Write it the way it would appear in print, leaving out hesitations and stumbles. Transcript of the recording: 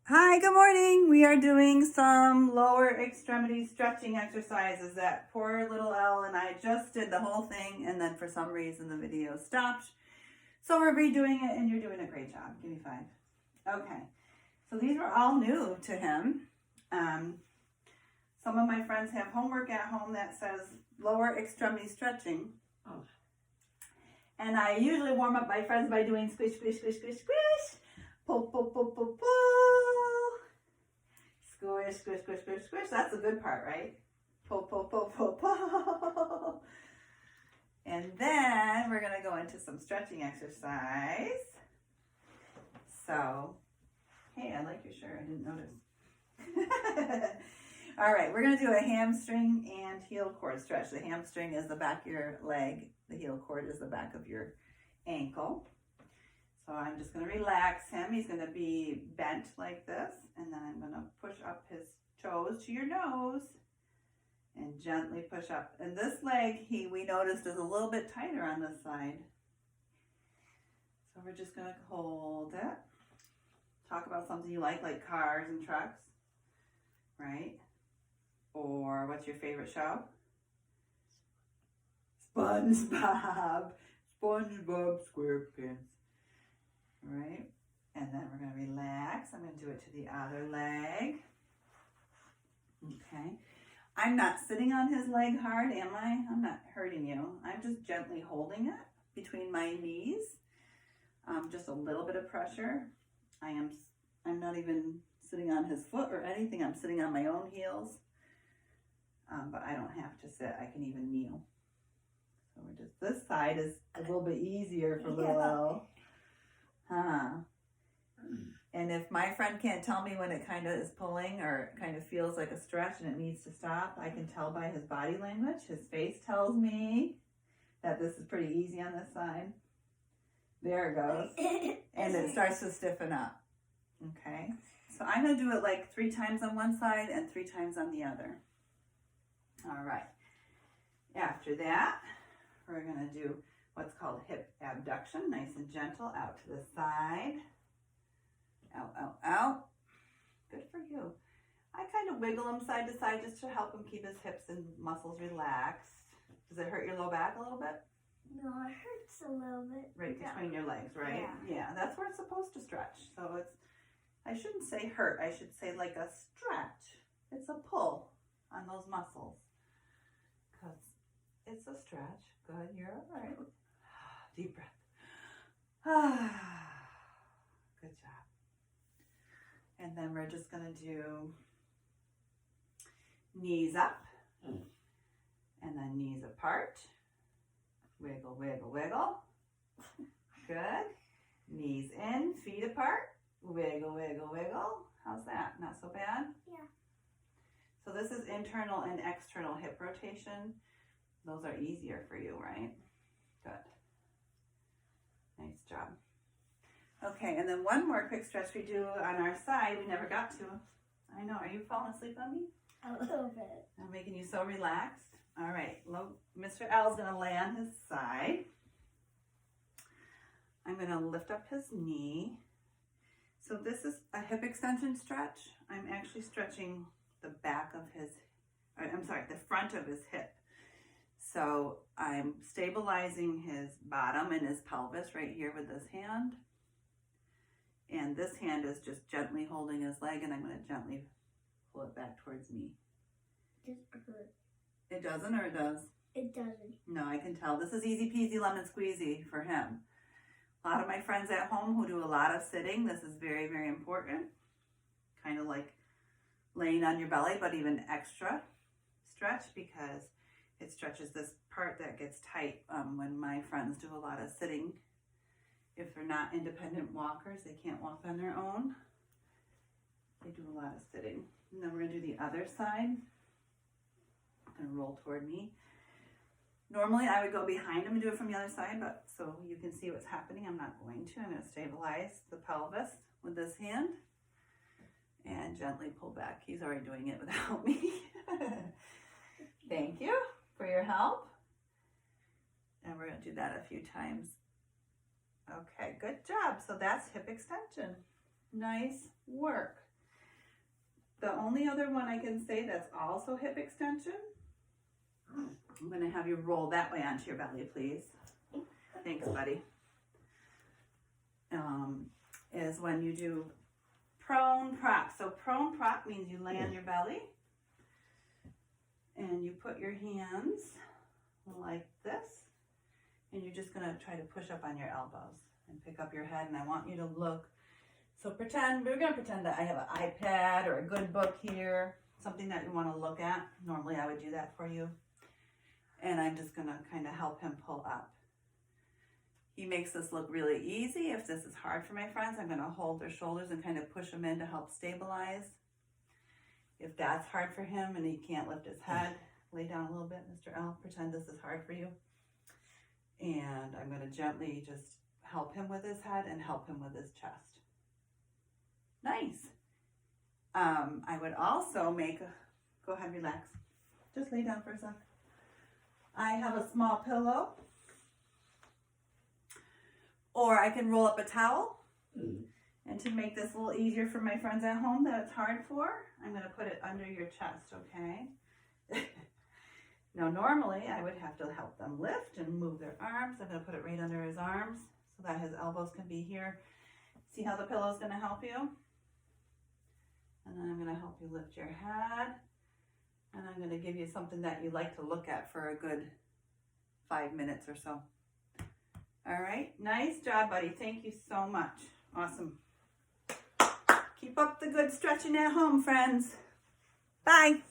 Hi, good morning. We are doing some lower extremity stretching exercises that poor little Elle and I just did the whole thing, and then for some reason the video stopped. So we're redoing it, and you're doing a great job. Give me 5. Okay, so these were all new to him. Some of my friends have homework at home that says lower extremity stretching. Oh. And I usually warm up my friends by doing squish, squish, squish, squish, squish. Pull, pull, pull, pull, pull. Squish, squish, squish, squish, squish. That's the good part, right? Pull, pull, pull, pull, pull. And then we're going to go into some stretching exercise. So, hey, I like your shirt. I didn't notice. All right, we're going to do a hamstring and heel cord stretch. The hamstring is the back of your leg. The heel cord is the back of your ankle. So I'm just going to relax him. He's going to be bent like this. And then I'm going to push up his toes to your nose and gently push up. And this leg, we noticed, is a little bit tighter on this side. So we're just going to hold it. Talk about something you like cars and trucks, right? Or what's your favorite show? SpongeBob. SpongeBob SquarePants. Right, and then we're going to relax. I'm going to do it to the other leg. Okay, I'm not sitting on his leg hard, am I? I'm not hurting you. I'm just gently holding it between my knees. Just a little bit of pressure. I'm not even sitting on his foot or anything. I'm sitting on my own heels. But I don't have to sit. I can even kneel. So we're just, this side is a little bit easier for little Elle. And if my friend can't tell me when it kind of is pulling or kind of feels like a stretch and it needs to stop, I can tell by his body language. His face tells me that this is pretty easy on this side. There it goes. And it starts to stiffen up. Okay. So I'm going to do it like 3 times on one side and 3 times on the other. All right. After that, we're going to do what's called hip abduction, nice and gentle, out to the side. Out, out, out. Good for you. I kind of wiggle him side to side just to help him keep his hips and muscles relaxed. Does it hurt your low back a little bit? No, it hurts a little bit. Right between your legs, right? Yeah, that's where it's supposed to stretch. So I shouldn't say hurt, I should say like a stretch. It's a pull on those muscles. Because it's a stretch. Good, you're all right. Deep breath. Good job. And then we're just going to do knees up and then knees apart. Wiggle, wiggle, wiggle. Good. Knees in, feet apart. Wiggle, wiggle, wiggle. How's that? Not so bad? Yeah. So this is internal and external hip rotation. Those are easier for you, right? Good. Nice job. Okay, and then one more quick stretch we do on our side we never got to. I know, are you falling asleep on me? A little bit. I'm making you so relaxed. All right, Mr. L's gonna lay on his side. I'm gonna lift up his knee. So this is a hip extension stretch. I'm actually stretching the back of the front of his hip. So I'm stabilizing his bottom and his pelvis right here with this hand. And this hand is just gently holding his leg, and I'm going to gently pull it back towards me. It doesn't hurt. It doesn't, or it does? It doesn't. No, I can tell. This is easy peasy lemon squeezy for him. A lot of my friends at home who do a lot of sitting, this is very, very important. Kind of like laying on your belly, but even extra stretch, because it stretches this part that gets tight when my friends do a lot of sitting. If they're not independent walkers, they can't walk on their own. They do a lot of sitting. And then we're going to do the other side. Going to roll toward me. Normally I would go behind him and do it from the other side, but so you can see what's happening, I'm not going to. I'm going to stabilize the pelvis with this hand and gently pull back. He's already doing it without me. Thank you for your help. And we're going to do that a few times. Okay, good job. So that's hip extension. Nice work. the only other one I can say that's also hip extension, I'm going to have you roll that way onto your belly, please. Thanks, buddy. Is when you do prone prop. So prone prop means you lay on your belly and you put your hands like this, and you're just going to try to push up on your elbows and pick up your head, and I want you to look. So we're going to pretend that I have an iPad or a good book here, something that you want to look at. Normally I would do that for you. And I'm just going to kind of help him pull up. He makes this look really easy. If this is hard for my friends, I'm going to hold their shoulders and kind of push him in to help stabilize. If that's hard for him and he can't lift his head, lay down a little bit, Mr. L. Pretend this is hard for you. And I'm going to gently just help him with his head and help him with his chest. Nice. I would also go ahead, relax. Just lay down for a sec. I have a small pillow. Or I can roll up a towel. And to make this a little easier for my friends at home that it's hard for, I'm going to put it under your chest, okay? Now, normally I would have to help them lift and move their arms. I'm going to put it right under his arms so that his elbows can be here. See how the pillow is going to help you? And then I'm going to help you lift your head. And I'm going to give you something that you like to look at for a good 5 minutes or so. All right, nice job, buddy. Thank you so much. Awesome. Keep up the good stretching at home, friends. Bye.